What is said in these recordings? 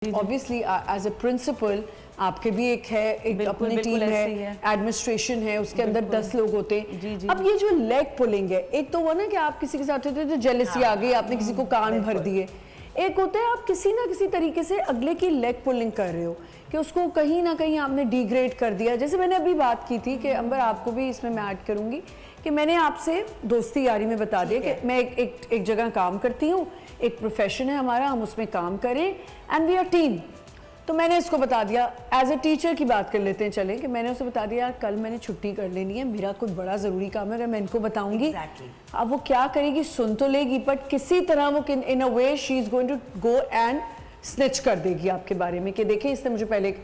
Obviously as a principal आपके भी एक है, एक अपनी टीम है, एडमिनिस्ट्रेशन है, उसके अंदर 10 लोग होते हैं। अब ये जो लेग पुलिंग है, एक तो वो ना कि आप किसी के साथ होते तो जेलसी आ गई, आपने किसी को कान भर दिए। एक होता है आप किसी ना किसी तरीके से अगले की लेग पुलिंग कर रहे हो कि उसको कहीं ना कहीं आपने डिग्रेड कर दिया। जैसे मैंने अभी बात की थी कि अंबर आपको भी इसमें मैं ऐड करूंगी कि मैंने आपसे दोस्ती यारी में बता दिया कि मैं एक जगह काम करती हूँ, एक प्रोफेशन है हमारा, हम उसमें काम करें एंड वी आर टीम। तो मैंने इसको बता दिया, एज अ टीचर की बात कर लेते हैं चलें, कि मैंने उसे बता दिया यार कल मैंने छुट्टी कर लेनी है, मेरा कुछ बड़ा ज़रूरी काम है, अगर मैं इनको बताऊंगी अब वो क्या करेगी, सुन तो लेगी बट किसी तरह वो in a way she is going to go and snitch कर देगी आपके बारे में कि देखिए इसने मुझे पहले।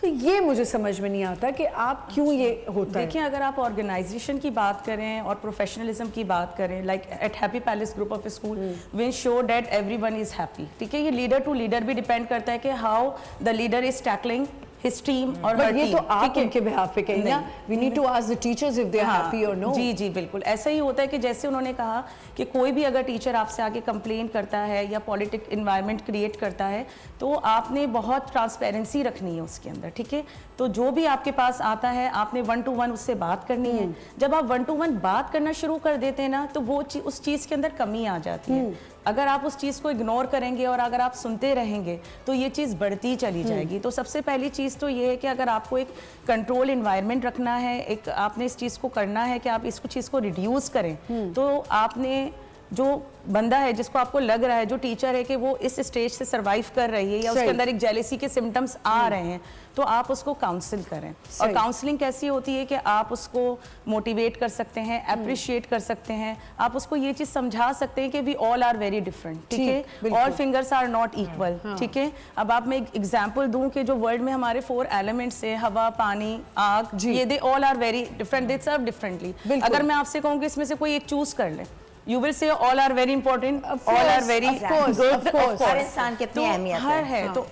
तो ये मुझे समझ में नहीं आता कि आप क्यों ये होता है। देखिए अगर आप ऑर्गेनाइजेशन की बात करें और प्रोफेशनलिज्म की बात करें, like at happy palace group of school we show that everyone is happy. ठीक है, ये लीडर टू लीडर भी डिपेंड करता है कि how the leader is tackling his team और हर टीम। ये तो आप उनके बिहाफ पे कहीं ना, we need to ask the teachers if they are happy और नो। जी जी बिल्कुल ऐसा ही होता है कि जैसे उन्होंने कहा कि कोई भी अगर टीचर आपसे आके कंप्लेन करता है या पॉलिटिक इन्वायरमेंट क्रिएट करता है तो आपने बहुत ट्रांसपेरेंसी रखनी है उसके अंदर। ठीक है, तो जो भी आपके पास आता है आपने 1 to 1 उससे बात करनी है। जब आप 1 to 1 बात करना शुरू कर देते हैं ना तो वो उस चीज़ के अंदर कमी आ जाती है। अगर आप उस चीज़ को इग्नोर करेंगे और अगर आप सुनते रहेंगे तो ये चीज़ बढ़ती चली जाएगी। तो सबसे पहली चीज़ तो ये है कि अगर आपको एक कंट्रोल इन्वायरमेंट रखना है, एक आपने इस चीज़ को करना है कि आप इस चीज़ को रिड्यूस करें, तो आपने जो बंदा है जिसको आपको लग रहा है, जो टीचर है कि वो इस स्टेज से सरवाइव कर रही है या उसके अंदर एक जेलेसी के सिम्टम्स आ रहे हैं, तो आप उसको काउंसिल करें। और काउंसलिंग कैसी होती है कि आप उसको मोटिवेट कर सकते हैं, अप्रिशिएट कर सकते हैं, आप उसको ये चीज़ समझा सकते हैं कि we all are very different. ठीक है, all fingers are not equal. ठीक है, अब आप मैं एक एग्जाम्पल दूं कि जो वर्ल्ड में हमारे 4 एलिमेंट्स है, हवा, पानी, आग, ये they all are very different, they serve differently. अगर मैं आपसे कहूँ कि इसमें से कोई एक चूज कर ले, you will say all are very important, all are very good, of course। हर इंसान की अपनी अहमियत है। तो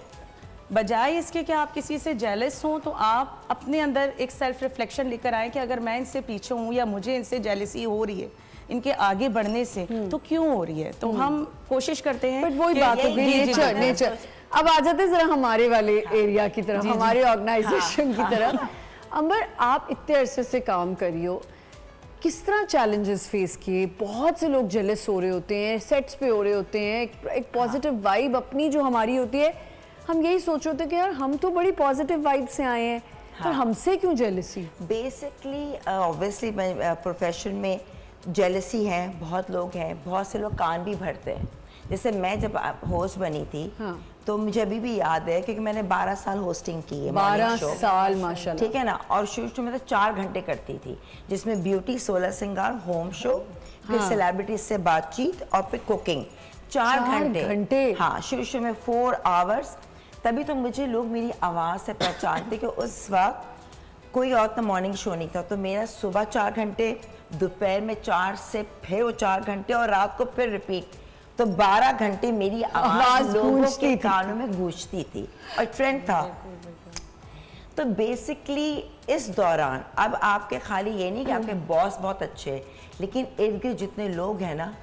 बजाय इसके कि आप किसी से जेलस हों तो आप अपने अंदर एक सेल्फ रिफ्लेक्शन लेकर आए कि अगर मैं इनसे पीछे हूँ या मुझे इनसे जेलसी हो रही है इनके आगे बढ़ने से, तो क्यों हो रही है। तो हम कोशिश करते हैं, बट वही बात हो गई नेचर। अब आ जाते जरा हमारे वाले एरिया की तरफ, हमारे ऑर्गेनाइजेशन की तरफ। अंबर आप इतने अरसे से काम करी हो, किस तरह चैलेंजेस फेस किए? बहुत से लोग जेलस हो रहे होते हैं, सेट्स पे हो रहे होते हैं, एक पॉजिटिव वाइब अपनी जो हमारी होती है, हम यही सोच रहे थे कि यार हम तो बड़ी पॉजिटिव वाइब से आए हैं, पर हमसे क्यों जेलसी? बेसिकली ऑब्वियसली प्रोफेशन में जेलसी है, बहुत लोग हैं, बहुत से लोग कान भी भरते हैं। जैसे मैं जब होस्ट बनी थी तो मुझे अभी भी याद है क्योंकि मैंने 12 साल होस्टिंग की है, 12 साल माशाल्लाह। ठीक है ना, और शुरू में तो 4 घंटे करती थी जिसमें ब्यूटी, 16 श्रृंगार, होम शो, फिर सेलिब्रिटी से बातचीत और फिर कुकिंग। 4 घंटे। हाँ, शुरू में 4 आवर्स। तभी तो मुझे लोग मेरी आवाज़ से पहचानते कि उस वक्त कोई और तो मॉर्निंग शो नहीं था, तो मेरा सुबह 4 घंटे, दोपहर में 4 से फिर वो 4 घंटे और रात को फिर रिपीट। तो 12 घंटे मेरी आवाज लोगों के कानों में गूंजती थी और ट्रेंड था। तो बेसिकली इस दौरान अब आपके खाली ये नहीं कि आपके बॉस बहुत अच्छे हैं, लेकिन इर्द गिर्द जितने लोग हैं ना,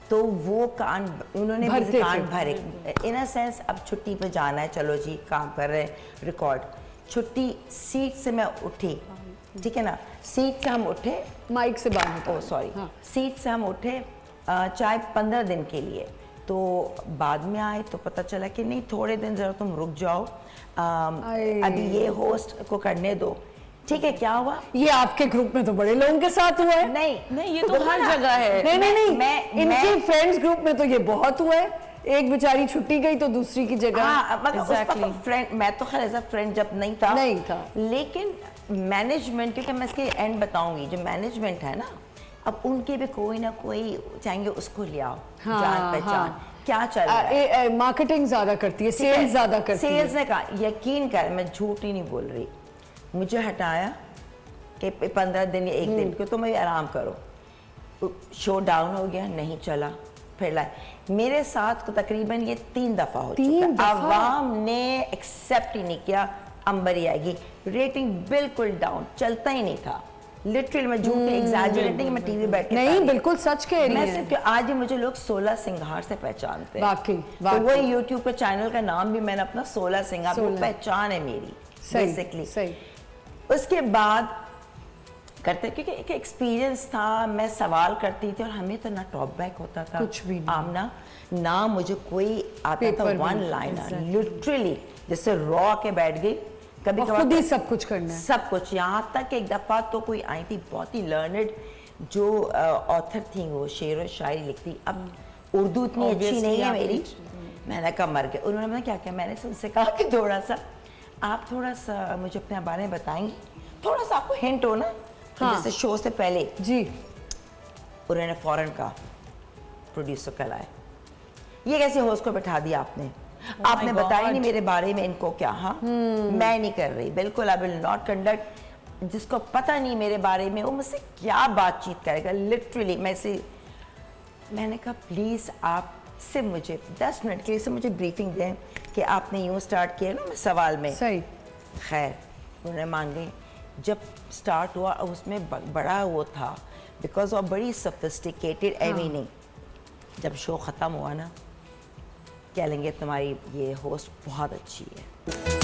तो वो कान उन्होंने भी कान भरे इन अ सेंस। अब छुट्टी पे जाना है, चलो जी काम कर रहे हैं, रिकॉर्ड। छुट्टी सीट से मैं उठी, ठीक है ना, सीट से हम उठे, माइक से बाहर, ओ सॉरी, सीट से हम उठे चाहे 15 दिन के लिए। तो बाद में आए तो पता चला कि नहीं, थोड़े दिन जरा तुम रुक जाओ, अभी ये होस्ट को करने दो। ठीक है, क्या हुआ? ये आपके ग्रुप में तो बड़े लोगों के साथ हुआ है। नहीं ये तो हर जगह है। नहीं, इनके फ्रेंड्स ग्रुप में तो ये बहुत हुआ है, एक बेचारी छुट्टी गई तो दूसरी की जगह। फ्रेंड, मैं तो खैर एज अ फ्रेंड जब नहीं था, लेकिन मैनेजमेंट, क्योंकि मैं इसके एंड बताऊंगी, जो मैनेजमेंट है ना, अब उनके भी कोई ना कोई चाहेंगे उसको ले आओ, जान पहचान, क्या चल रहा है। मार्केटिंग ज्यादा करती है, सेल्स ज्यादा करती है। सेल्स ने कहा, यकीन कर, मैं झूठ ही नहीं बोल रही, मुझे हटाया कि 15 दिन या 1 दिन को तुम आराम करो। शो डाउन हो गया, नहीं चला, फिर लाए। मेरे साथ को तकरीबन ये 3 दफा हो चुका। अवाम ने एक्सेप्ट ही नहीं किया, अंबर ही आएगी, रेटिंग बिल्कुल डाउन, चलता ही नहीं था। लिटरली मैं झूठ नहीं एग्जैजरेटिंग, मैं टीवी बैठ के नहीं बिल्कुल सच कह रही मैं हैं। सिर्फ आज ही मुझे लोग 16 सिंगार से पहचानते हैं। वाकई तो वाकई वही यूट्यूब पे चैनल का नाम भी मैंने अपना 16 सिंगार, वो 16 पहचान है मेरी सही बेसिकली। सही। उसके बाद करते क्योंकि एक एक्सपीरियंस था, मैं सवाल करती थी और हमें तो ना टॉप बैक होता था कुछ भी नहीं। आमना, ना मुझे कोई आता था पेपर भी वन नहीं, लाइनर, लिटरली जैसे रॉ के बैठ गई कभी और खुद ही सब कुछ करना है। सब कुछ। यहाँ तक कि एक दफ़ा तो कोई आई थी बहुत ही लर्नड जो ऑथर थी, वो शेर व शायरी लिखती, अब उर्दू इतनी अच्छी नहीं है मेरी, मैंने कहा मर गया। उन्होंने बताया क्या क्या, मैंने उनसे कहा कि थोड़ा सा आप थोड़ा सा मुझे अपने बारे में बताएंगे, थोड़ा सा आपको हिंट हो ना। हाँ। जैसे शो से पहले जी उन्होंने फौरन कहा प्रोड्यूसर कल आए, ये कैसे होस्ट को बैठा दिया आपने, आपने बताया नहीं मेरे बारे में इनको क्या। हाँ मैं नहीं कर रही बिल्कुल, आई विल नॉट कंडक्ट, जिसको पता नहीं मेरे बारे में वो मुझसे क्या बातचीत करेगा। लिटरली मैंने कहा प्लीज़ आप सिर्फ मुझे 10 मिनट के लिए सिर्फ मुझे ब्रीफिंग दें कि आपने यूँ स्टार्ट किया ना सवाल में। सही। खैर उन्होंने मान गए। जब स्टार्ट हुआ उसमें बड़ा वो था बिकॉज वो बड़ी सोफिस्टिकेटेड नहीं। जब शो ख़त्म हुआ ना, कह लेंगे तुम्हारी ये होस्ट बहुत अच्छी है।